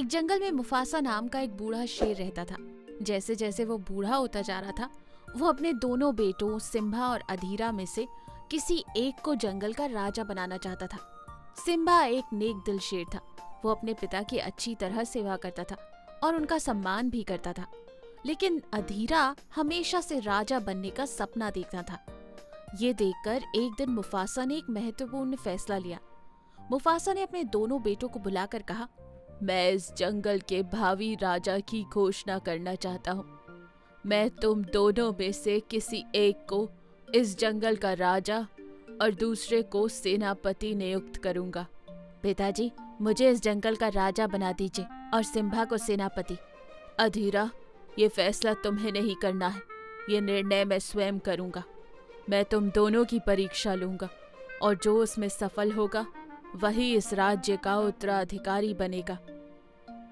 एक जंगल में मुफासा नाम का एक बूढ़ा शेर रहता था। जैसे जैसे वो बूढ़ा होता जा रहा था, वो अपने दोनों बेटों सिम्बा और अधीरा में से किसी एक को जंगल का राजा बनाना चाहता था। सिम्बा एक नेक दिल शेर था। वो अपने पिता की अच्छी तरह सेवा करता था और उनका सम्मान भी करता था। लेकिन अधीरा हमेशा से राजा बनने का सपना देखता था। ये देखकर एक दिन मुफासा ने एक महत्वपूर्ण फैसला लिया। मुफासा ने अपने दोनों बेटों को बुलाकर कहा, मैं इस जंगल के भावी राजा की घोषणा करना चाहता हूँ। मैं तुम दोनों में से किसी एक को इस जंगल का राजा और दूसरे को सेनापति नियुक्त करूंगा। पिताजी, मुझे इस जंगल का राजा बना दीजिए और सिम्बा को सेनापति। अधीरा, ये फैसला तुम्हें नहीं करना है। ये निर्णय मैं स्वयं करूंगा। मैं तुम दोनों की परीक्षा लूंगा और जो उसमें सफल होगा वही इस राज्य का उत्तराधिकारी बनेगा।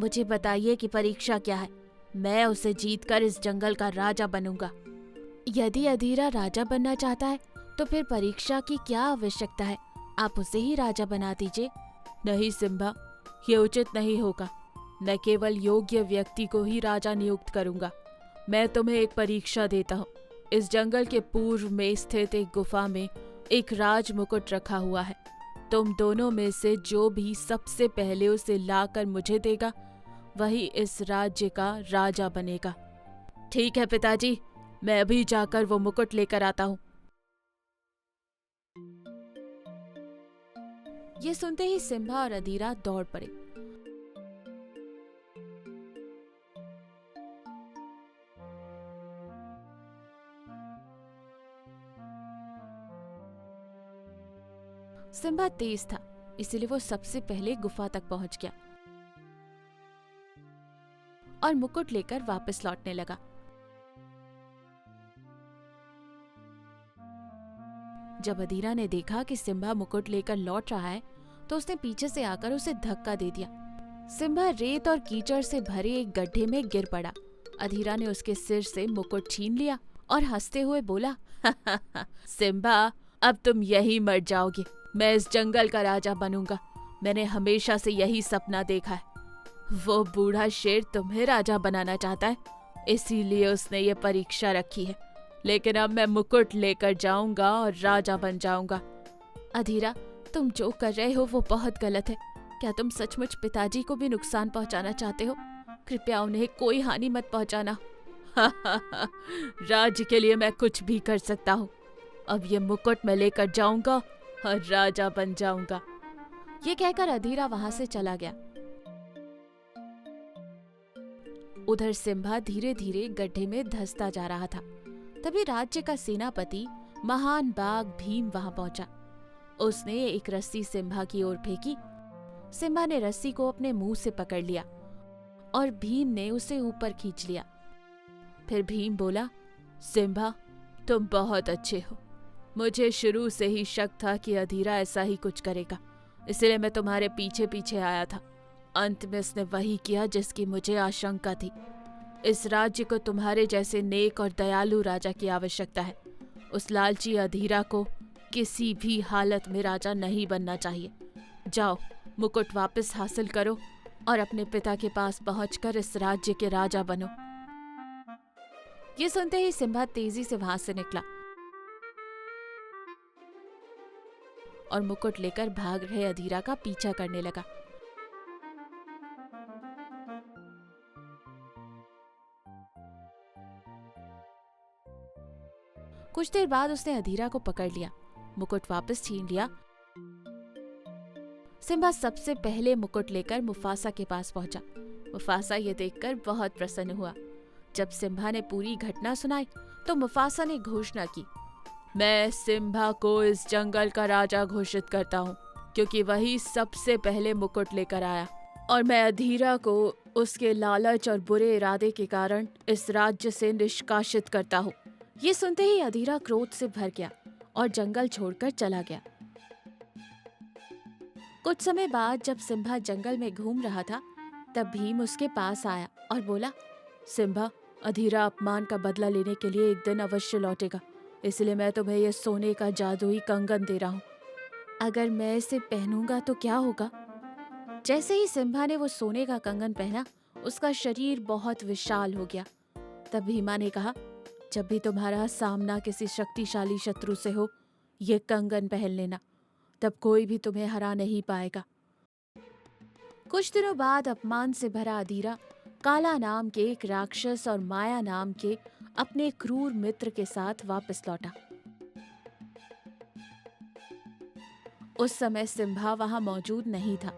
मुझे बताइए कि परीक्षा क्या है। मैं उसे जीतकर इस जंगल का राजा बनूंगा। यदि अधीरा राजा बनना चाहता है तो फिर परीक्षा की क्या आवश्यकता है? आप उसे ही राजा बना दीजिए। नहीं सिम्बा, ये उचित नहीं होगा। मैं केवल योग्य व्यक्ति को ही राजा नियुक्त करूंगा। मैं तुम्हें एक परीक्षा देता हूँ। इस जंगल के पूर्व में स्थित एक गुफा में एक राज मुकुट रखा हुआ है। तुम दोनों में से जो भी सबसे पहले उसे लाकर मुझे देगा वही इस राज्य का राजा बनेगा। ठीक है पिताजी, मैं अभी जाकर वो मुकुट लेकर आता हूँ। ये सुनते ही सिम्बा और अधीरा दौड़ पड़े। सिम्बा तेज था, इसलिए वो सबसे पहले गुफा तक पहुंच गया और मुकुट लेकर वापस लौटने लगा। जब अधीरा ने देखा कि सिम्बा मुकुट लेकर लौट रहा है तो उसने पीछे से आकर उसे धक्का दे दिया। सिम्बा रेत और कीचड़ से भरे एक गड्ढे में गिर पड़ा। अधीरा ने उसके सिर से मुकुट छीन लिया और हंसते हुए बोला, सिम्बा, अब तुम यही मर जाओगे। मैं इस जंगल का राजा बनूंगा। मैंने हमेशा से यही सपना देखा है। वो बूढ़ा शेर तुम्हें राजा बनाना चाहता है, इसीलिए उसने ये परीक्षा रखी है। लेकिन अब मैं मुकुट लेकर जाऊंगा और राजा बन जाऊंगा। अधीरा, तुम जो कर रहे हो वो बहुत गलत है। क्या तुम सचमुच पिताजी को भी नुकसान पहुंचाना चाहते हो? कृपया उन्हें कोई हानि मत पहुंचाना। राज्य के लिए मैं कुछ भी कर सकता हूँ। अब ये मुकुट मैं लेकर जाऊंगा और राजा बन जाऊंगा। ये कहकर अधीरा वहां से चला गया। उधर सिम्बा धीरे धीरे गड्ढे में धंसता जा रहा था। तभी राज्य का सेनापति महान बाघ भीम वहां पहुंचा। उसने एक रस्सी सिम्बा की ओर फेंकी। सिम्बा ने रस्सी को अपने मुंह से पकड़ लिया और भीम ने उसे ऊपर खींच लिया। फिर भीम बोला, सिम्बा, तुम बहुत अच्छे हो। मुझे शुरू से ही शक था कि अधीरा ऐसा ही कुछ करेगा, इसलिए मैं तुम्हारे पीछे पीछे आया था। अंत में उसने वही किया जिसकी मुझे आशंका थी। इस राज्य को तुम्हारे जैसे नेक और दयालु राजा की आवश्यकता है। उस लालची अधीरा को किसी भी हालत में राजा नहीं बनना चाहिए। जाओ, मुकुट वापस हासिल करो और अपने पिता के पास पहुंचकर इस राज्य के राजा बनो। ये सुनते ही सिम्बा तेजी से वहां से निकला और मुकुट लेकर भाग रहे अधीरा का पीछा करने लगा। कुछ देर बाद उसने अधीरा को पकड़ लिया, मुकुट वापस छीन लिया। सिम्बा सबसे पहले मुकुट लेकर मुफासा के पास पहुंचा। मुफासा ये देखकर बहुत प्रसन्न हुआ। जब सिम्बा ने पूरी घटना सुनाई तो मुफासा ने घोषणा की, मैं सिम्बा को इस जंगल का राजा घोषित करता हूँ, क्योंकि वही सबसे पहले मुकुट लेकर आया, और मैं अधीरा को उसके लालच और बुरे इरादे के कारण इस राज्य से निष्कासित करता हूँ। ये सुनते ही अधीरा क्रोध से भर गया और जंगल छोड़कर चला गया। कुछ समय बाद जब सिम्बा जंगल में घूम रहा था तब भीम उसके पास आया और बोला, सिम्बा, अधीरा अपमान का बदला लेने के लिए एक दिन अवश्य लौटेगा, इसलिए मैं तुम्हें यह सोने का जादुई कंगन दे रहा हूँ। अगर मैं इसे पहनूंगा तो क्या होगा? जैसे ही सिम्बा ने वो सोने का कंगन पहना, उसका शरीर बहुत विशाल हो गया। तब भीमा ने कहा, जब भी तुम्हारा सामना किसी शक्तिशाली शत्रु से हो, ये कंगन पहन लेना, तब कोई भी तुम्हें हरा नहीं पाएगा। कुछ दिनों बाद अपमान से भरा अधीरा काला नाम के एक राक्षस और माया नाम के अपने क्रूर मित्र के साथ वापस लौटा। उस समय सिम्बा वहां मौजूद नहीं था।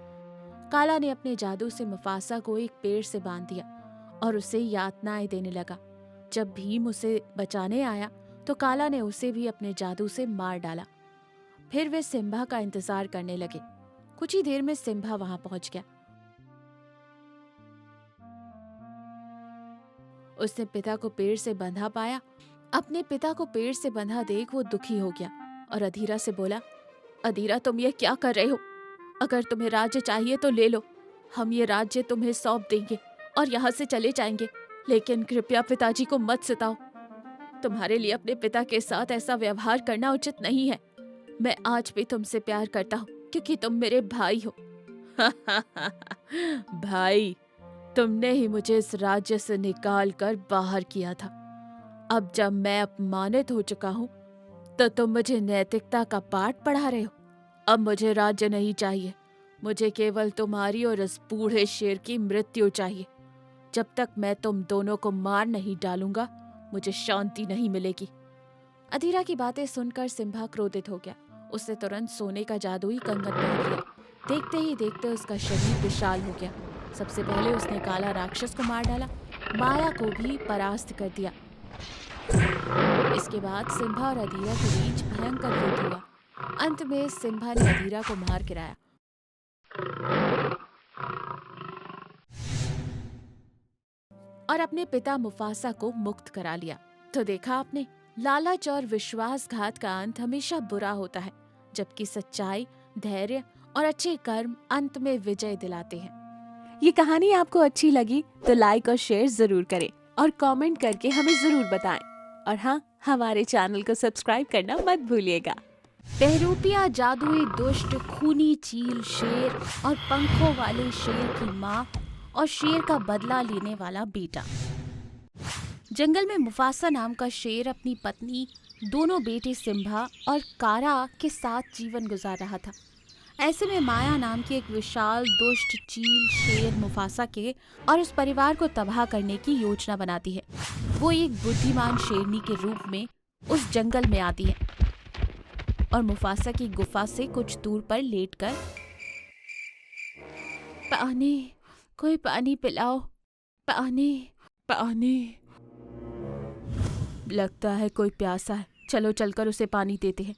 काला ने अपने जादू से मुफासा को एक पेड़ से बांध दिया और उसे यातनाएं देने लगा। जब भीम उसे बचाने आया तो काला ने उसे भी अपने जादू से मार डाला। फिर वे सिम्बा का इंतजार करने लगे। कुछ ही देर में सिम्बा वहां पहुंच गया। उसने पिता को पेड़ से बंधा पाया। अपने पिता को पेड़ से बंधा देख वो दुखी हो गया और अधीरा से बोला, अधीरा, तुम ये क्या कर रहे हो? अगर तुम्हें राज्य चाहिए तो ले लो, हम ये राज्य तुम्हें सौंप देंगे और यहाँ से चले जाएंगे, लेकिन कृपया पिताजी को मत सताओ। तुम्हारे लिए अपने पिता के साथ ऐसा व्यवहार करना उचित नहीं है। मैं आज भी तुमसे प्यार करता हूँ क्योंकि तुम मेरे भाई हो। भाई, तुमने ही मुझे इस राज्य से निकाल कर बाहर किया था। अब जब मैं अपमानित हो चुका हूँ तो तुम मुझे नैतिकता का पाठ पढ़ा रहे हो। अब मुझे राज्य नहीं चाहिए, मुझे केवल तुम्हारी और इस बूढ़े शेर की मृत्यु चाहिए। जब तक मैं तुम दोनों को मार नहीं डालूंगा, मुझे शांति नहीं मिलेगी। अधीरा की बातें सुनकर सिम्बा क्रोधित हो गया। उसने तुरंत सोने का जादुई कंगन पहन लिया। देखते ही देखते उसका शरीर विशाल हो गया। सबसे पहले उसने काला राक्षस को मार डाला, माया को भी परास्त कर दिया। इसके बाद सिम्बा और अधीरा के बीच भयंकर युद्ध हुआ। अंत में सिम्बा ने अधीरा को मार गिराया और अपने पिता मुफासा को मुक्त करा लिया। तो देखा आपने, लालच और विश्वासघात का अंत हमेशा बुरा होता है, जबकि सच्चाई, धैर्य और अच्छे कर्म अंत में विजय दिलाते हैं। ये कहानी आपको अच्छी लगी तो लाइक और शेयर जरूर करें और कमेंट करके हमें जरूर बताएं। और हाँ, हमारे चैनल को सब्सक्राइब करना मत भूलिएगा। बहरूपिया जादुई दुष्ट खूनी चील शेर और पंखों वाले शेर की माँ और शेर का बदला लेने वाला बेटा। जंगल में मुफासा नाम का शेर अपनी पत्नी, दोनों बेटे सिम्बा और कारा के साथ जीवन गुजार रहा था। ऐसे में माया नाम की एक विशाल दुष्ट चील शेर मुफासा के और उस परिवार को तबाह करने की योजना बनाती है। वो एक बुद्धिमान शेरनी के रूप में उस जंगल में आती है और मुफासा की गुफा से कुछ दूर पर लेटकर, पानी, कोई पानी पिलाओ, पानी, पानी। लगता है कोई प्यासा है, चलो चलकर उसे पानी देते हैं।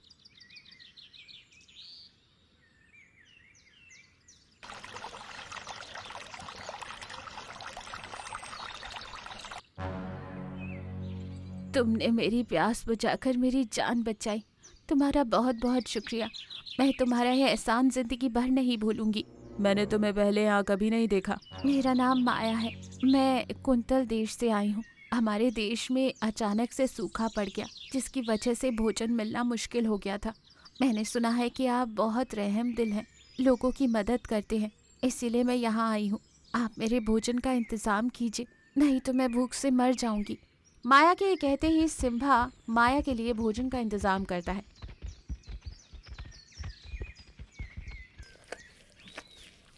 तुमने मेरी प्यास बुझाकर मेरी जान बचाई, तुम्हारा बहुत बहुत शुक्रिया। मैं तुम्हारा यह एहसान जिंदगी भर नहीं भूलूंगी। मैंने तुम्हें पहले यहाँ कभी नहीं देखा। मेरा नाम माया है, मैं कुंतल देश से आई हूँ। हमारे देश में अचानक से सूखा पड़ गया, जिसकी वजह से भोजन मिलना मुश्किल हो गया था। मैंने सुना है कि आप बहुत रहम दिल हैं, लोगों की मदद करते हैं, इसीलिए मैं यहाँ आई हूँ। आप मेरे भोजन का इंतजाम कीजिए, नहीं तो मैं भूख से मर जाऊंगी। माया के कहते ही सिम्बा माया के लिए भोजन का इंतजाम करता है।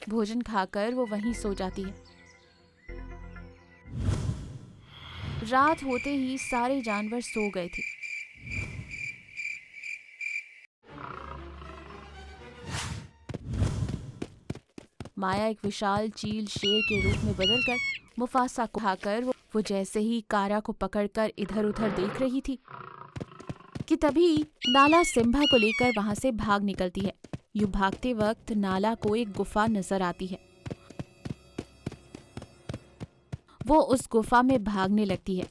भोजन खाकर वो वहीं सो जाती है। रात होते ही सारे जानवर सो गए थे। माया एक विशाल चील शेर के रूप में बदलकर मुफासा को खाकर वो जैसे ही कारा को पकड़कर इधर उधर देख रही थी कि तभी नाला सिम्बा को लेकर वहां से भाग निकलती है। यूं भागते वक्त नाला को एक गुफा नजर आती है। वो उस गुफा में भागने लगती है।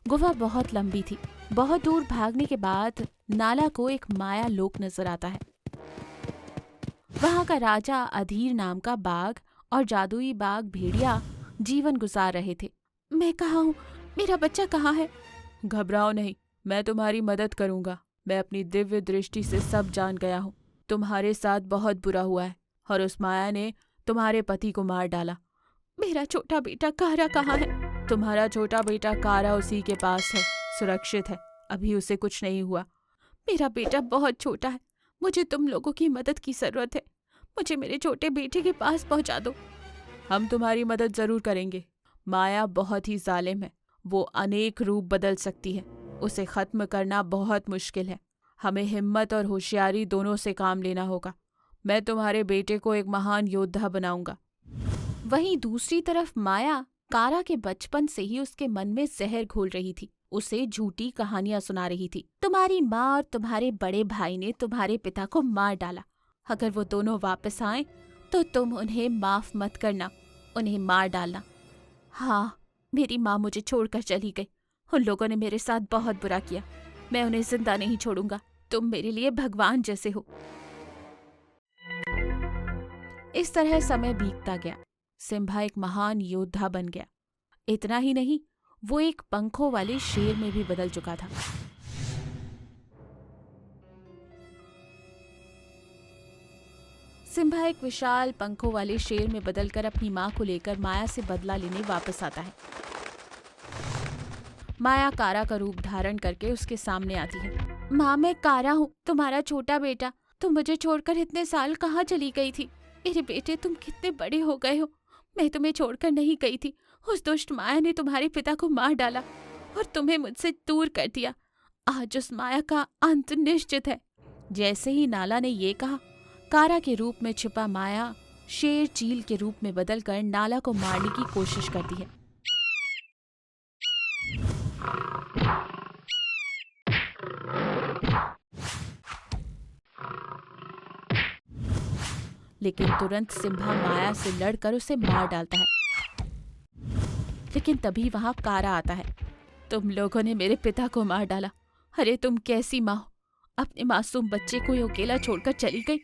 गुफा बहुत लंबी थी। बहुत दूर भागने के बाद नाला को एक माया लोक नजर आता है। वहां का राजा अधीर नाम का बाघ और जादुई बाघ भेड़िया जीवन गुजार रहे थे। मैं कहाँ हूँ? मेरा बच्चा कहाँ है? घबराओ नहीं, मैं तुम्हारी मदद करूंगा। मैं अपनी दिव्य दृष्टि से सब जान गया हूँ। तुम्हारे साथ बहुत बुरा हुआ है और उस माया ने तुम्हारे पति को मार डाला। मेरा छोटा बेटा कारा कहाँ है? तुम्हारा छोटा बेटा कारा उसी के पास है, सुरक्षित है, अभी उसे कुछ नहीं हुआ। मेरा बेटा बहुत छोटा है, मुझे तुम लोगों की मदद की जरूरत है। मुझे मेरे छोटे बेटे के पास पहुंचा दो। हम तुम्हारी मदद जरूर करेंगे। माया बहुत ही जालिम है, वो अनेक रूप बदल सकती है, उसे खत्म करना बहुत मुश्किल है। हमें हिम्मत और होशियारी दोनों से काम लेना होगा। मैं तुम्हारे बेटे को एक महान योद्धा बनाऊंगा। वहीं दूसरी तरफ माया कारा के बचपन से ही उसके मन में जहर घोल रही थी, उसे झूठी कहानियां सुना रही थी। तुम्हारी माँ और तुम्हारे बड़े भाई ने तुम्हारे पिता को मार डाला। अगर वो दोनों वापस आए तो तुम उन्हें माफ मत करना, उन्हें मार डालना। हाँ, मेरी माँ मुझे छोड़कर चली गई। उन लोगों ने मेरे साथ बहुत बुरा किया। मैं उन्हें जिंदा नहीं छोड़ूंगा। तुम मेरे लिए भगवान जैसे हो। इस तरह समय बीतता गया। सिम्बा एक महान योद्धा बन गया। इतना ही नहीं, वो एक पंखों वाले शेर में भी बदल चुका था। सिम्बा एक विशाल पंखों वाले शेर में बदलकर अपनी माँ को लेकर माया से बदला लेने वापस आता है। माया कारा का रूप धारण करके उसके सामने आती है। माँ, मैं कारा हूँ, तुम्हारा छोटा बेटा। तुम मुझे छोड़कर इतने साल कहाँ चली गई थी? मेरे बेटे, तुम कितने बड़े हो गए हो। मैं तुम्हें छोड़कर नहीं गई थी। उस दुष्ट माया ने तुम्हारे पिता को मार डाला और तुम्हें मुझसे दूर कर दिया। आज उस माया का अंत निश्चित है। जैसे ही नाला ने ये कहा, कारा के रूप में छिपा माया शेर चील के रूप में बदलकर नाला को मारने की कोशिश करती है। लेकिन तुरंत सिम्बा माया से लड़कर उसे मार डालता है। लेकिन तभी वहां कारा आता है। तुम लोगों ने मेरे पिता को मार डाला। अरे तुम कैसी माँ हो? अपने मासूम बच्चे को अकेला छोड़कर चली गई।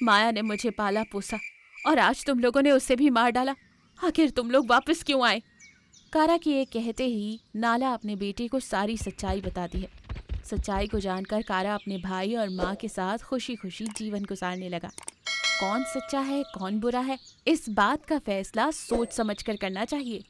माया ने मुझे पाला पोसा और आज तुम लोगों ने उसे भी मार डाला। आखिर तुम लोग वापस क्यों आए? कारा के ये कहते ही नाला अपने बेटे को सारी सच्चाई बताती है। सच्चाई को जानकर कारा अपने भाई और माँ के साथ खुशी खुशी जीवन गुजारने लगा। कौन सच्चा है, कौन बुरा है, इस बात का फैसला सोच समझकर करना चाहिए।